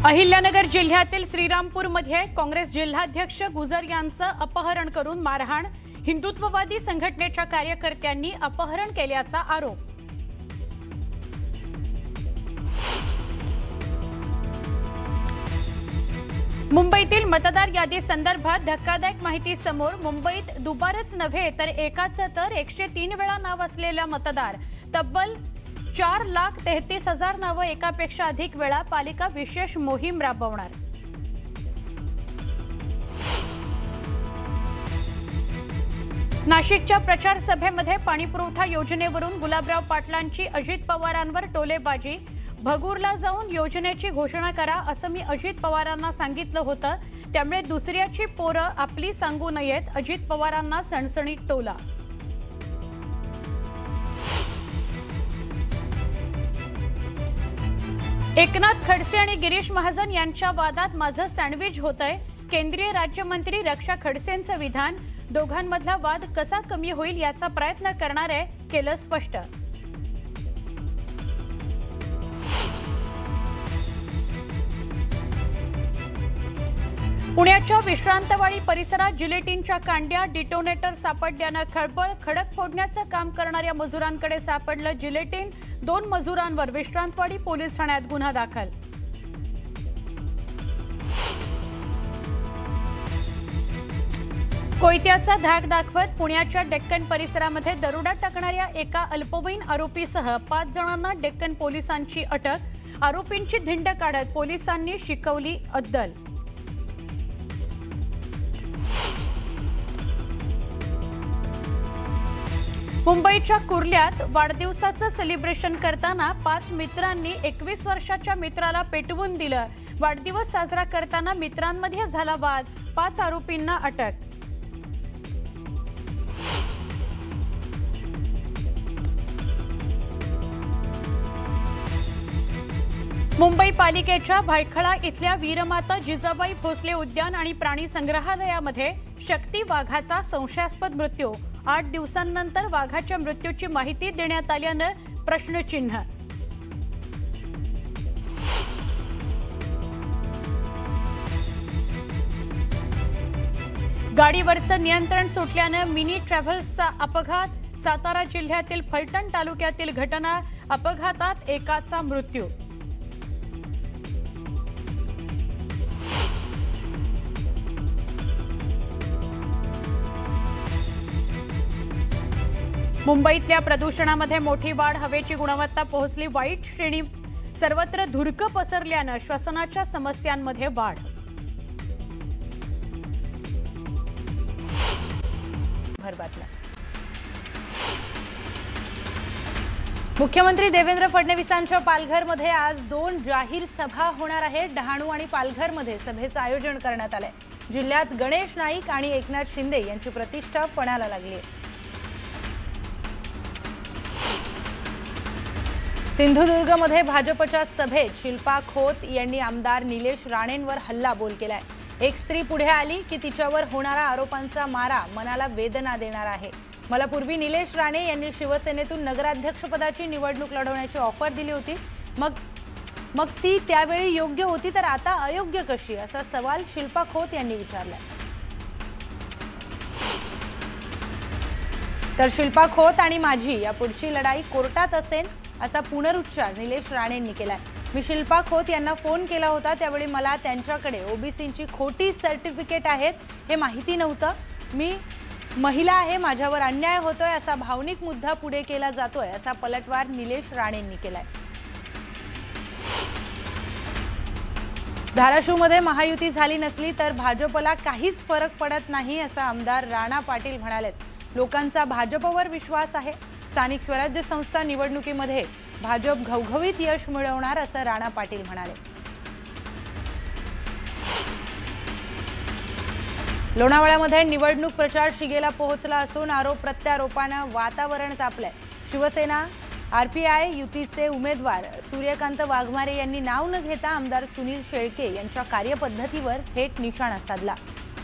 अहिल्यानगर जिल्ह्यातील श्रीरामपूरमध्ये काँग्रेस जिल्हाध्यक्ष गुजर यांचं अपहरण करून मारहाण। हिंदुत्ववादी संघटनेच्या कार्यकर्त्यांनी अपहरण केल्याचा आरोप। मुंबईतील मतदार यादी संदर्भात धक्कादायक माहिती समोर। मुंबईत दुबारच नव्हे तर एकाचं तर 103 वेळा नाव असलेला मतदार। तब्बल 4,33,000 नावं एकापेक्षा अधिक वेळा। पालिका विशेष मोहीम राबवणार। नाशिकच्या प्रचार सभेमध्ये पाणीपुरवठा योजनेवरून गुलाबराव पाटलांची अजित पवारांवर टोलेबाजी। भगूरला जाऊन योजनेची घोषणा करा असं मी अजित पवारांना सांगितलं होतं, त्यामुळे दुसऱ्याची पोरं आपली सांगू नयेत। अजित पवारांना सणसणीत टोला। एकनाथ खडसे आणि गिरीश महाजन यांच्या वादात माझं सँडविच होतंय। केंद्रीय राज्यमंत्री रक्षा खडसेंचं विधान। दोघांमधला वाद कसा कमी होईल याचा प्रयत्न करणार आहे, केलं स्पष्ट। पुण्याच्या विश्रांतवाडी परिसरात जिलेटिनच्या कांड्या डिटोनेटर सापडल्यानं खळबळ। खडक फोडण्याचं काम करणाऱ्या मजुरांकडे सापडलं जिलेटिन। 2 मजुरांवर विश्रांतवाडी पोलीस ठाण्यात गुन्हा दाखल। कोयत्याचा धाक दाखवत पुण्याच्या डेक्कन परिसरामध्ये दरोडा टाकणाऱ्या एका अल्पवयीन आरोपीसह 5 जणांना डेक्कन पोलिसांची अटक। आरोपींची धिंड काढत पोलिसांनी शिकवली अद्दल। मुंबईच्या कुर्ल्यात वाढदिवसाचं सेलिब्रेशन करताना 5 मित्रांनी 21 वर्षाच्या मित्राला पेटवून दिलं। वाढदिवस साजरा करताना मित्रांमध्ये झाला वाद। 5 आरोपींना अटक। मुंबई पालिकेच्या भायखळा इथल्या वीरमाता जिजाबाई भोसले उद्यान आणि प्राणी संग्रहालयामध्ये शक्ती वाघाचा संशयास्पद मृत्यू। 8 दिवसांनंतर वाघाच्या मृत्यूची माहिती देण्यात आल्यानं प्रश्नचिन्ह। गाडीवरचं नियंत्रण सुटल्यानं मिनी ट्रॅव्हल्सचा अपघात। सातारा जिल्ह्यातील फलटण तालुक्यातील घटना। अपघातात एकाचा मृत्यू। मुंबईतल्या प्रदूषणामध्ये मोठी वाढ। हवेची गुणवत्ता पोहोचली वाईट श्रेणी। सर्वत्र धुरकं पसरल्यानं श्वसनाच्या समस्यांमध्ये वाढ। मुख्यमंत्री देवेंद्र फडणवीसांच्या पालघरमध्ये आज 2 जाहीर सभा होणार आहेत। डहाणू आणि पालघरमध्ये सभेचं आयोजन करण्यात आलंय। जिल्ह्यात गणेश नाईक आणि एकनाथ शिंदे यांची प्रतिष्ठा पणाला लागली आहे। सिंधुदुर्गमध्ये भाजपच्या सभेत शिल्पा खोत यांनी आमदार निलेश राणेंवर हल्लाबोल केलाय। एक स्त्री पुढे आली की तिच्यावर होणारा आरोपांचा मारा मनाला वेदना देणार आहे। मला पूर्वी निलेश राणे यांनी शिवसेनेतून नगराध्यक्षपदाची निवडणूक लढवण्याची ऑफर दिली होती, मग ती त्यावेळी योग्य होती तर आता अयोग्य कशी, असा सवाल शिल्पा खोत यांनी विचारलाय। तर शिल्पा खोत आणि माझी यापुढची लढाई कोर्टात असेल असा पुनरुच्चार निलेश राणेंनी केलाय। मी शिल्पा खोत यांना फोन केला होता, त्यावेळी मला त्यांच्याकडे ओबीसींची खोटी सर्टिफिकेट आहेत हे माहिती नव्हतं। मी महिला आहे, माझ्यावर अन्याय होतोय असा भावनिक मुद्दा पुढे केला जातोय, असा पलटवार निलेश राणेंनी केलाय। धाराशिवमध्ये महायुती झाली नसली तर भाजपला काहीच फरक पडत नाही असं आमदार राणा पाटील म्हणालेत। लोकांचा भाजपवर विश्वास आहे। स्थानिक स्वराज्य संस्था निवडणुकीमध्ये भाजप घवघवीत यश मिळवणार असं राणा पाटील म्हणाले। लोणावळ्यामध्ये निवडणूक प्रचार शिगेला पोहोचला असून आरोप प्रत्यारोपानं वातावरण तापलंय। शिवसेना आरपीआय युतीचे उमेदवार सूर्यकांत वाघमारे यांनी नाव न घेता आमदार सुनील शेळके यांच्या कार्यपद्धतीवर थेट निशाणा साधला।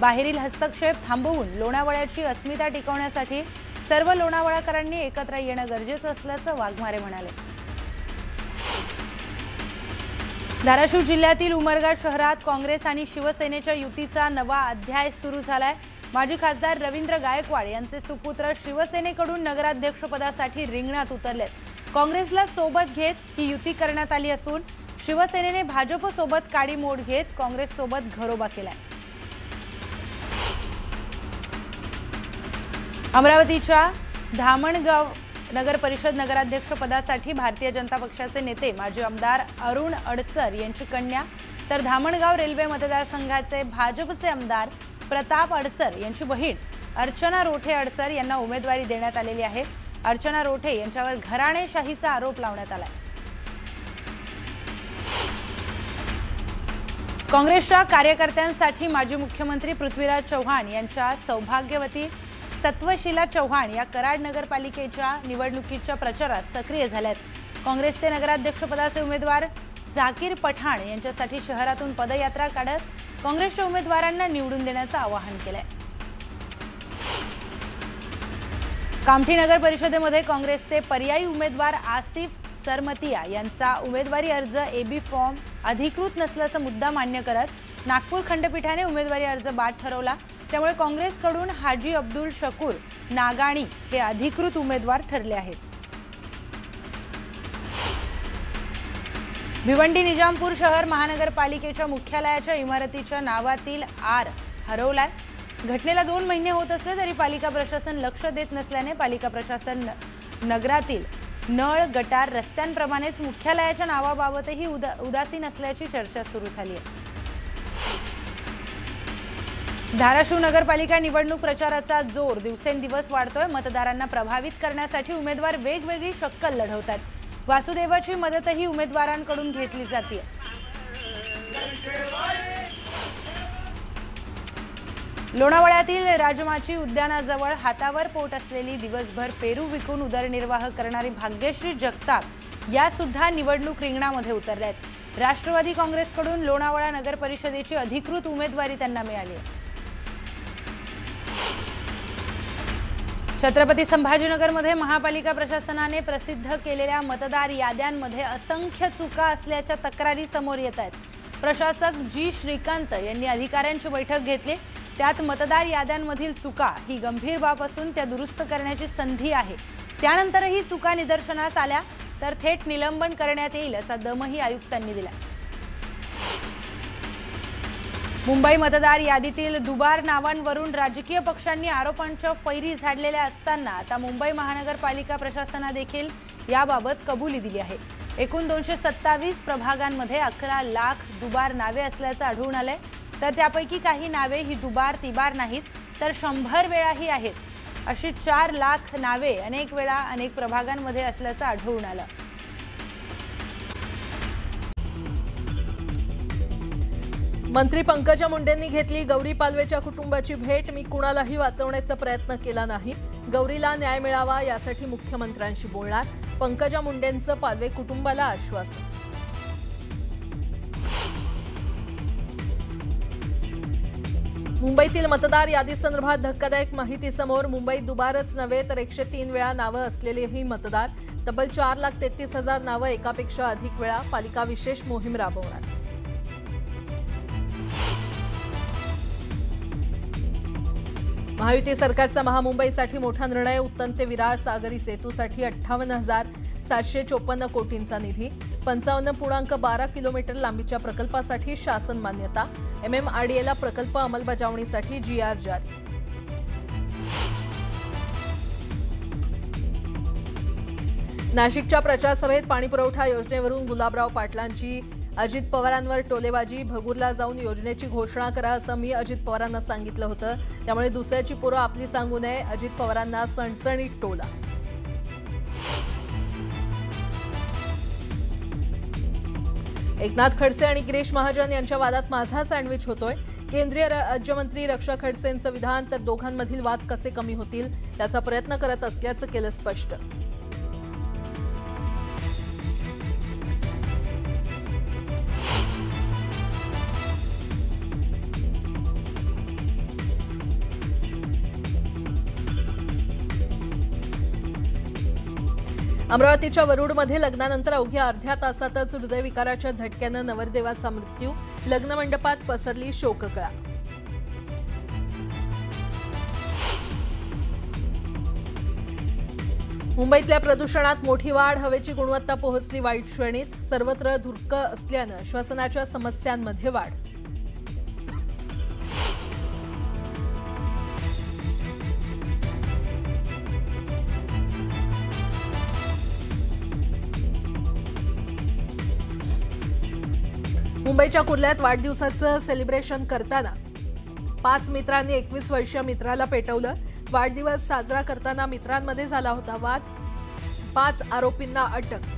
बाहेरील हस्तक्षेप थांबवून लोणावळ्याची अस्मिता टिकवण्यासाठी सर्व लोणावळाकरांनी एकत्र येणं गरजेचं असल्याचं वाघमारे म्हणाले। धाराशिव जिल्ह्यातील उमरगा शहरात काँग्रेस आणि शिवसेनेच्या युतीचा नवा अध्याय सुरू झालाय। माजी खासदार रवींद्र गायकवाड यांचे सुपुत्र शिवसेनेकडून नगराध्यक्षपदासाठी रिंगणात उतरलेत। काँग्रेसला सोबत घेत ही युती करण्यात आली असून शिवसेनेने भाजप सोबत काडी मोड घेत काँग्रेस सोबत घरोबा केलाय। अमरावतीच्या धामणगाव नगर परिषद नगराध्यक्ष पदासाठी भारतीय जनता पक्षाचे नेते माजी आमदार अरुण अडसर यांची कन्या तर धामणगाव रेल्वे मतदारसंघाचे भाजपचे आमदार प्रताप अडसर यांची बहीण अर्चना रोठे अडसर यांना उमेदवारी देण्यात आलेली आहे। अर्चना रोठे यांच्यावर घराणेशाहीचा आरोप लावण्यात आलाय। काँग्रेसच्या कार्यकर्त्यांसाठी माजी मुख्यमंत्री पृथ्वीराज चव्हाण यांच्या सौभाग्यवती सत्वशीला चव्हाण या कराड नगरपालिकेच्या निवडणुकीच्या प्रचारात सक्रिय झाल्यात। काँग्रेसचे नगराध्यक्षपदाचे उमेदवार झाकीर पठाण यांच्यासाठी शहरातून पदयात्रा काढत काँग्रेसच्या उमेदवारांना निवडून देण्याचं आवाहन केलंय। कामठी नगर परिषदेमध्ये काँग्रेसचे पर्यायी उमेदवार आसिफ सरमतिया यांचा उमेदवारी अर्ज एबी फॉर्म अधिकृत नसल्याचा मुद्दा मान्य करत नागपूर खंडपीठाने उमेदवारी अर्ज बाद ठरवला। त्यामुळे काँग्रेसकडून हाजी अब्दुल शकूर नागाणी हे अधिकृत उमेदवार ठरले आहेत। भिवंडी निजामपूर शहर महानगरपालिकेच्या मुख्यालयाच्या इमारतीच्या नावातील आर हरवलाय। घटनेला 2 महिने होत असले तरी पालिका प्रशासन लक्ष देत नसल्याने पालिका प्रशासन नगरातील नळ गटार रस्त्यांप्रमाणेच मुख्यालयाच्या नावाबाबतही उदासीन असल्याची चर्चा सुरू झाली आहे। धाराशिव नगरपालिका निवडणूक प्रचाराचा जोर दिवसेंदिवस वाढतोय। मतदारांना प्रभावित करण्यासाठी उमेदवार वेगवेगळी शक्कल लढवतात। वासुदेवाची मदतही उमेदवारांकडून घेतली जाते। लोणावळ्यातील राजमाची उद्यानाजवळ हातावर पोट असलेली दिवसभर पेरू विकून उदरनिर्वाह करणारी भाग्यश्री जगताप या सुद्धा निवडणूक रिंगणामध्ये उतरल्यात। राष्ट्रवादी काँग्रेसकडून लोणावळा नगर परिषदेची अधिकृत उमेदवारी त्यांना मिळाली आहे। छत्रपती संभाजीनगरमध्ये महापालिका प्रशासनाने प्रसिद्ध केलेल्या मतदार याद्यांमध्ये असंख्य चुका असल्याच्या तक्रारी समोर येत आहेत। प्रशासक जी श्रीकांत यांनी अधिकाऱ्यांची बैठक घेतली। त्यात मतदार याद्यांमधील चुका ही गंभीर बाब असून त्या दुरुस्त करण्याची संधी आहे। त्यानंतरही चुका निदर्शनास आल्या तर थेट निलंबन करण्यात येईल असा दमही आयुक्तांनी दिला। मुंबई मतदार यादीतील दुबार नावांवरून राजकीय पक्षांनी आरोपांच्या फैरी झाडलेल्या असताना आता मुंबई महानगरपालिका प्रशासनाने देखील याबाबत कबुली दिली आहे। एकूण 227 प्रभागांमध्ये 11 लाख दुबार नावे असल्याचं आढळून आलंय। तर त्यापैकी काही नावे ही दुबार तिबार नाहीत तर 100 वेळाही आहेत। अशी 4 लाख नावे अनेक वेळा अनेक प्रभागांमध्ये असल्याचं आढळून आलं। मंत्री पंकजा मुंडेंनी घेतली गौरी पालवेच्या कुटुंबाची भेट। मी कुणालाही वाचवण्याचा प्रयत्न केला नाही। गौरीला न्याय मिळावा यासाठी मुख्यमंत्र्यांशी बोलणार। पंकजा मुंडेंचं पालवे कुटुंबाला आश्वासन। मुंबईतील मतदार यादीसंदर्भात धक्कादायक माहिती समोर। मुंबईत दुबारच नव्हे तर 103 वेळा नावं असलेलेही मतदार। तब्बल 4,33,000 नावं एकापेक्षा अधिक वेळा। पालिका विशेष मोहीम राबवणार। महायुती सरकारचा महामुंबईसाठी मोठा निर्णय। उत्तन ते विरार सागरी सेतूसाठी 58,754 कोटींचा निधी। 55.12 किलोमीटर लांबीच्या प्रकल्पासाठी शासन मान्यता। MMRDAला प्रकल्प अंमलबजावणीसाठी GR जारी। नाशिकच्या प्रचार सभेत पाणीपुरवठा योजनेवरून गुलाबराव पाटलांची अजित पवारांवर टोलेबाजी। भगूरला जाऊन योजनेची घोषणा करा असं मी अजित पवारांना सांगितलं होतं। त्यामुळे दुसऱ्याची पोरं आपली सांगू नये। अजित पवारांना सणसणीत टोला। एकनाथ खडसे आणि गिरीश महाजन यांच्या वादात माझा सँडविच होतोय। केंद्रीय राज्यमंत्री रक्षा खडसेंचं विधान तर दोघांमधील वाद कसे कमी होतील याचा प्रयत्न करत असल्याचं केलं स्पष्ट। अमरावतीच्या वरुडमध्ये लग्नानंतर अवघ्या अर्ध्या तासातच हृदयविकाराच्या झटक्यानं नवरदेवाचा मृत्यू, लग्न मंडपात पसरली शोककळा. मुंबईतल्या प्रदूषणात मोठी वाढ, हवेची गुणवत्ता पोहोचली वाईट श्रेणीत, सर्वत्र धुरकं असल्यानं श्वसनाच्या समस्यांमध्ये वाढ. मुंबईच्या कुर्ल्यात वाढदिवसाचं सेलिब्रेशन करताना 5 मित्रांनी 21 वर्षीय मित्राला पेटवलं. वाढदिवस साजरा करताना मित्रांमध्ये झाला होता वाद. 5 आरोपींना अटक.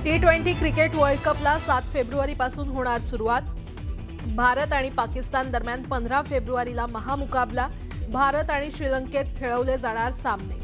T20 क्रिकेट वर्ल्ड कपला 7 फेब्रुवारीपासून होणार सुरुवात. भारत आणि पाकिस्तान दरम्यान 15 फेब्रुवारीला महामुकाबला. भारत आणि श्रीलंकेत खेळवले जाणार सामने.